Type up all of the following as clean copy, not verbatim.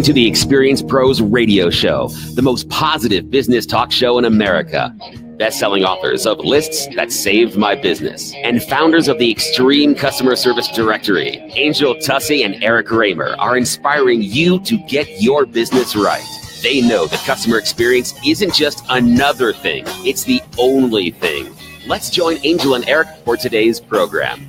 To the Experience Pros radio show, the most positive business talk show in America. Best-selling authors of Lists That Saved My Business and founders of the Extreme Customer Service Directory, Angel Tussey and Eric Raymer, are inspiring you to get your business right. They know that customer experience isn't just another thing, it's the only thing. Let's join Angel and Eric for today's program.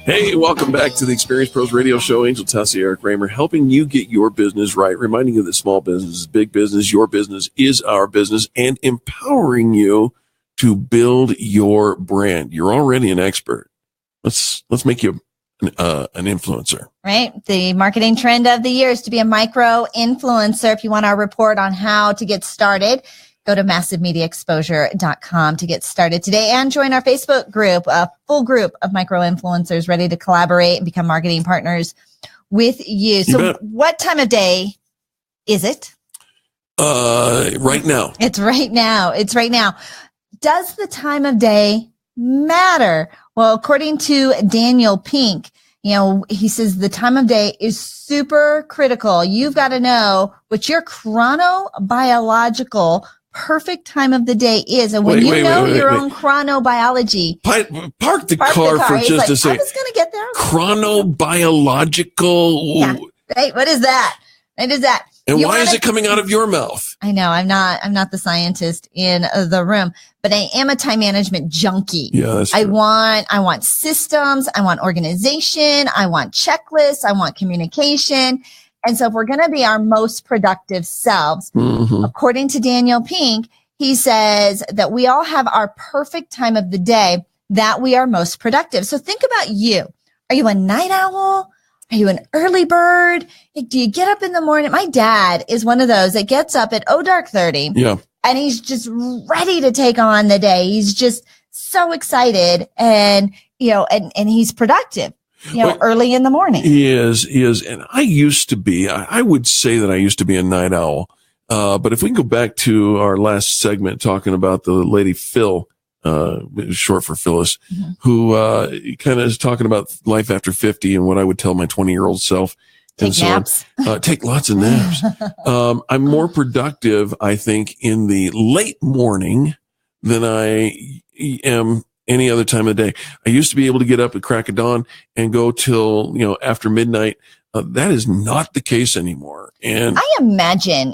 Hey, welcome back to the Experience Pros radio show. Angel Tussey, Eric Raymer, helping you get your business right, reminding you that small business is big business, your business is our business, and empowering you to build your brand. You're already an expert. Let's make you an influencer. Right. The marketing trend of the year is to be a micro influencer. If you want our report on how to get started, go to massivemediaexposure.com to get started today and join our Facebook group, a full group of micro influencers ready to collaborate and become marketing partners with you. So what time of day is it? Right now. It's right now. It's right now. Does the time of day matter? Well, according to Daniel Pink, he says the time of day is super critical. You've got to know what your chronobiological perfect time of the day is. And when you know your own chronobiology. Park the car for just a second. I was going to get there. Chronobiological. Yeah. Right. What is that? What is that? And why is it coming out of your mouth? I know I'm not the scientist in the room, but I am a time management junkie. Yeah, that's true. I want systems. I want organization. I want checklists. I want communication. And so if we're going to be our most productive selves, according to Daniel Pink, he says that we all have our perfect time of the day that we are most productive. So think about you. Are you a night owl? Are you an early bird? Do you get up in the morning? My dad is one of those that gets up at dark 30. Yeah. And he's just ready to take on the day. He's just so excited and he's productive. Early in the morning. He is. And I would say that I used to be a night owl. But if we can go back to our last segment talking about the lady Phil, short for Phyllis, who kind of is talking about life after 50 and what I would tell my 20-year-old self. Take naps. Take lots of naps. I'm more productive, I think, in the late morning than I am any other time of the day. I used to be able to get up at crack of dawn and go till, after midnight. That is not the case anymore. And I imagine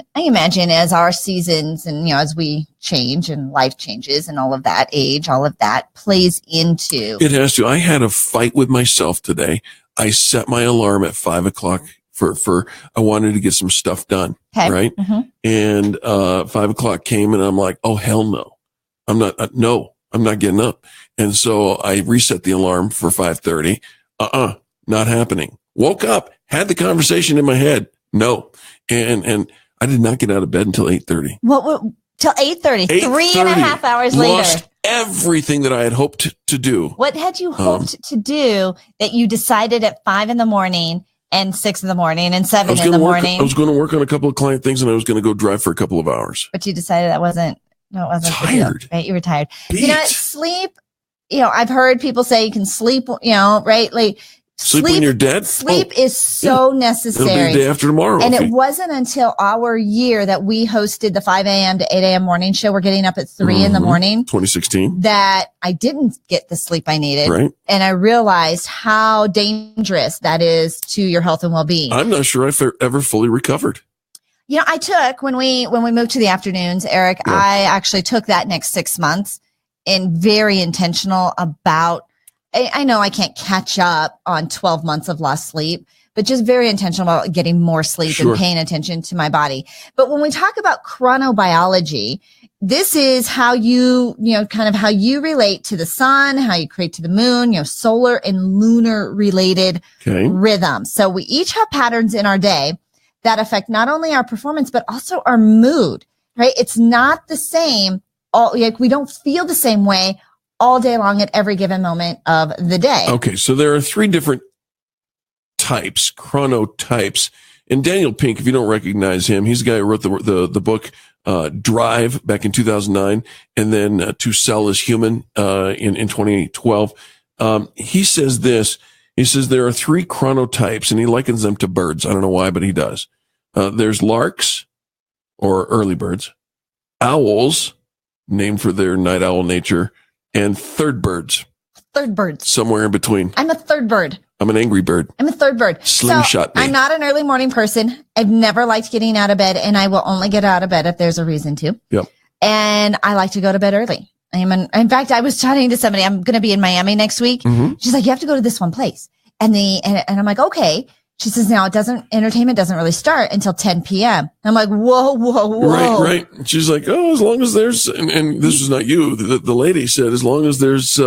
as our seasons and, as we change and life changes and all of that age, all of that plays into. It has to. I had a fight with myself today. I set my alarm at 5:00 for I wanted to get some stuff done. Okay. Right. Mm-hmm. And, 5:00 came and I'm like, oh, hell no. I'm not getting up. And so I reset the alarm for 5:30. Not happening. Woke up, had the conversation in my head. No. And I did not get out of bed until 8:30. What till 8:30? 3.5 hours later. Lost everything that I had hoped to do. What had you hoped to do that you decided at 5 a.m. and 6 a.m. and 7 a.m? I was going to work on a couple of client things and I was going to go drive for a couple of hours. But you decided that wasn't. No, it wasn't. Tired. Right? You were tired. Sleep. I've heard people say you can sleep. Right? Like sleep when you're dead. Sleep is so necessary. It'll be the day after tomorrow. And it wasn't until our year that we hosted the 5 a.m. to 8 a.m. morning show. We're getting up at 3 in the morning. 2016. That I didn't get the sleep I needed. Right. And I realized how dangerous that is to your health and well-being. I'm not sure I've ever fully recovered. I took when we moved to the afternoons, Eric, yeah. I actually took that next 6 months and very intentional about, I know I can't catch up on 12 months of lost sleep, but just very intentional about getting more sleep and paying attention to my body. But when we talk about chronobiology, this is how kind of how you relate to the sun, how you create to the moon, solar and lunar related rhythms. So we each have patterns in our day that affect not only our performance, but also our mood, right? It's not the same. We don't feel the same way all day long at every given moment of the day. Okay. So there are 3 different types, chronotypes. And Daniel Pink, if you don't recognize him, he's the guy who wrote the book, Drive back in 2009. And then To Sell is Human, in 2012. He says this, He says there are 3 chronotypes, and he likens them to birds. I don't know why, but he does. There's larks, or early birds, owls, named for their night owl nature, and third birds. Third birds. Somewhere in between. I'm a third bird. I'm an angry bird. I'm a third bird. Slingshot me. I'm not an early morning person. I've never liked getting out of bed, and I will only get out of bed if there's a reason to. Yep. And I like to go to bed early. In fact, I was chatting to somebody. I'm going to be in Miami next week. Mm-hmm. She's like, you have to go to this one place. And I'm like, okay. She says, now entertainment doesn't really start until 10 p.m. I'm like, whoa. Right. She's like, oh, as long as there's, and this is not you. The lady said, as long as there's,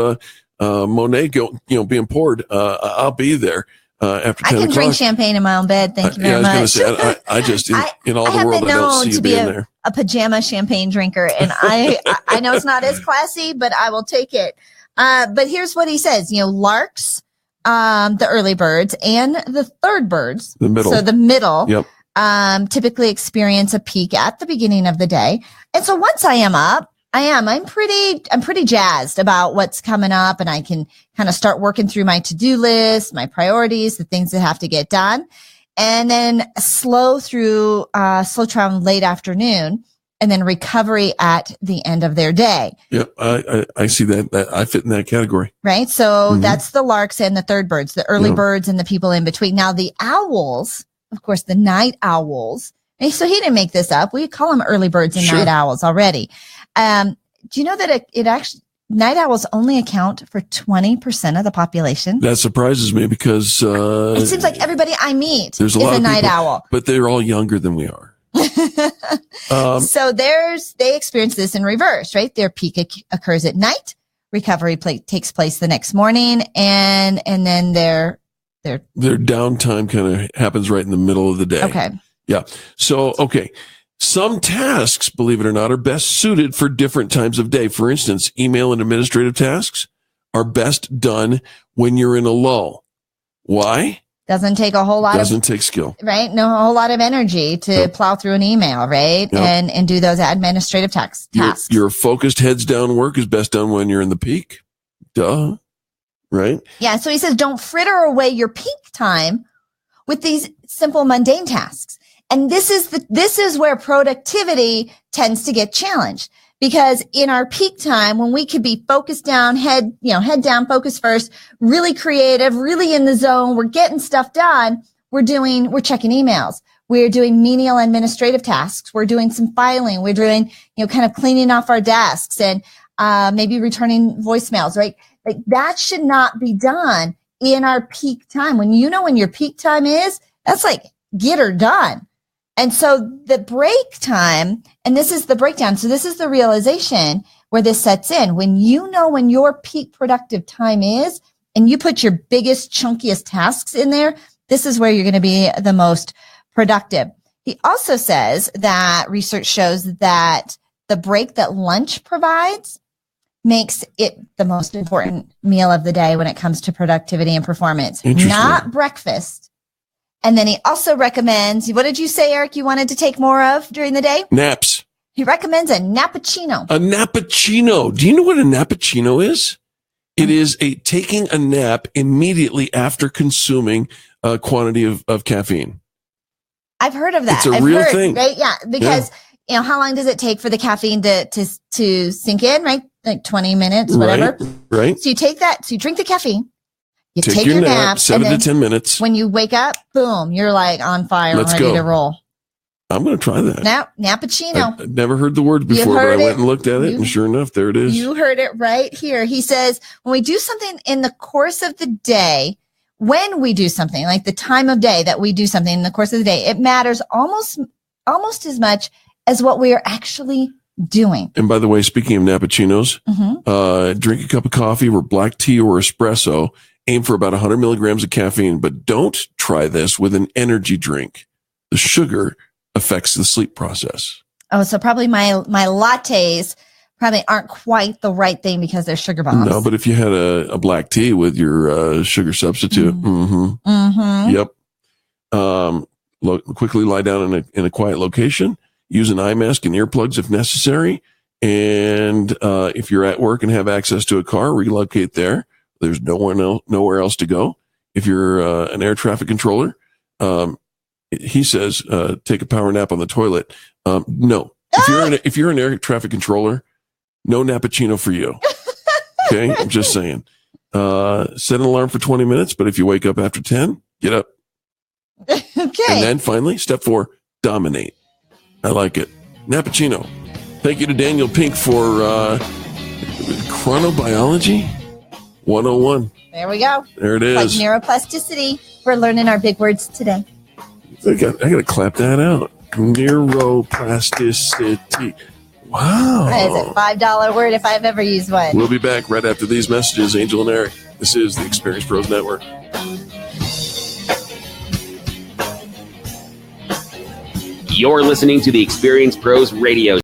Monet being poured, I'll be there. After 10 I can o'clock. drink champagne in my own bed. Thank you very much. I was going to say, I just, in all the world, I don't see you being there. A pajama champagne drinker. And I know it's not as classy, but I will take it. But here's what he says, larks, the early birds and the third birds. The middle. So the middle, yep. Typically experience a peak at the beginning of the day. And so once I am up, I'm pretty jazzed about what's coming up, and I can kind of start working through my to-do list, my priorities, the things that have to get done, and then slow travel late afternoon, and then recovery at the end of their day. Yep. I see that I fit in that category. Right. So that's the larks and the third birds, the early birds and the people in between. Now the owls, of course, the night owls. So he didn't make this up. We call them early birds and night owls already. Do you know that it actually, night owls only account for 20% of the population? That surprises me because it seems like everybody I meet is a night owl. But they're all younger than we are. So they experience this in reverse, right? Their peak occurs at night. Recovery takes place the next morning, and then their downtime kind of happens right in the middle of the day. Okay. Yeah. So, okay. Some tasks, believe it or not, are best suited for different times of day. For instance, email and administrative tasks are best done when you're in a lull. Why? Doesn't take a whole lot Doesn't take skill. Right? No, a whole lot of energy to plow through an email, right? Yep. And do those administrative tasks. Your focused heads down work is best done when you're in the peak. Duh. Right? Yeah. So he says, don't fritter away your peak time with these simple mundane tasks. And this is where productivity tends to get challenged, because in our peak time, when we could be focused down, head down, focus first, really creative, really in the zone, we're getting stuff done. We're checking emails. We're doing menial administrative tasks. We're doing some filing. We're doing, kind of cleaning off our desks and, maybe returning voicemails, right? Like that should not be done in our peak time. When your peak time is, that's like get her done. And so the break time, and this is the breakdown. So this is the realization where this sets in. When when your peak productive time is, and you put your biggest, chunkiest tasks in there, this is where you're going to be the most productive. He also says that research shows that the break that lunch provides makes it the most important meal of the day when it comes to productivity and performance, not breakfast. And then he also recommends, what did you say, Eric, you wanted to take more of during the day? Naps. He recommends a nappuccino. A nappuccino. Do you know what a nappuccino is? It is taking a nap immediately after consuming a quantity of caffeine. I've heard of that. It's a real thing. Right? Yeah. Because, how long does it take for the caffeine to sink in, right? Like 20 minutes, whatever. Right. So you take that, so you drink the caffeine. You take your nap, 7 to 10 minutes. When you wake up, boom, you're like on fire, ready to roll. I'm going to try that. Now, nappuccino. I've never heard the word before, but I went and looked at it, and sure enough, there it is. You heard it right here. He says, when we do something in the course of the day, when we do something, like the time of day that we do something in the course of the day, it matters almost as much as what we are actually doing. And by the way, speaking of nappuccinos, drink a cup of coffee or black tea or espresso. Aim for about 100 milligrams of caffeine, but don't try this with an energy drink. The sugar affects the sleep process. Oh, so probably my lattes probably aren't quite the right thing because they're sugar bombs. No, but if you had a black tea with your sugar substitute, yep. Quickly lie down in a quiet location. Use an eye mask and earplugs if necessary. And if you're at work and have access to a car, relocate there. There's nowhere else to go. If you're an air traffic controller, he says take a power nap on the toilet. No, if you're an air traffic controller, no nappuccino for you. Okay, I'm just saying. Set an alarm for 20 minutes, but if you wake up after 10, get up. Okay. And then finally, step 4, dominate. I like it. Nappuccino. Thank you to Daniel Pink for chronobiology 101. There we go. There it is. Like neuroplasticity. We're learning our big words today. I got to clap that out. Neuroplasticity. Wow. That is a $5 word if I've ever used one. We'll be back right after these messages. Angel and Eric. This is the Experience Pros Network. You're listening to the Experience Pros Radio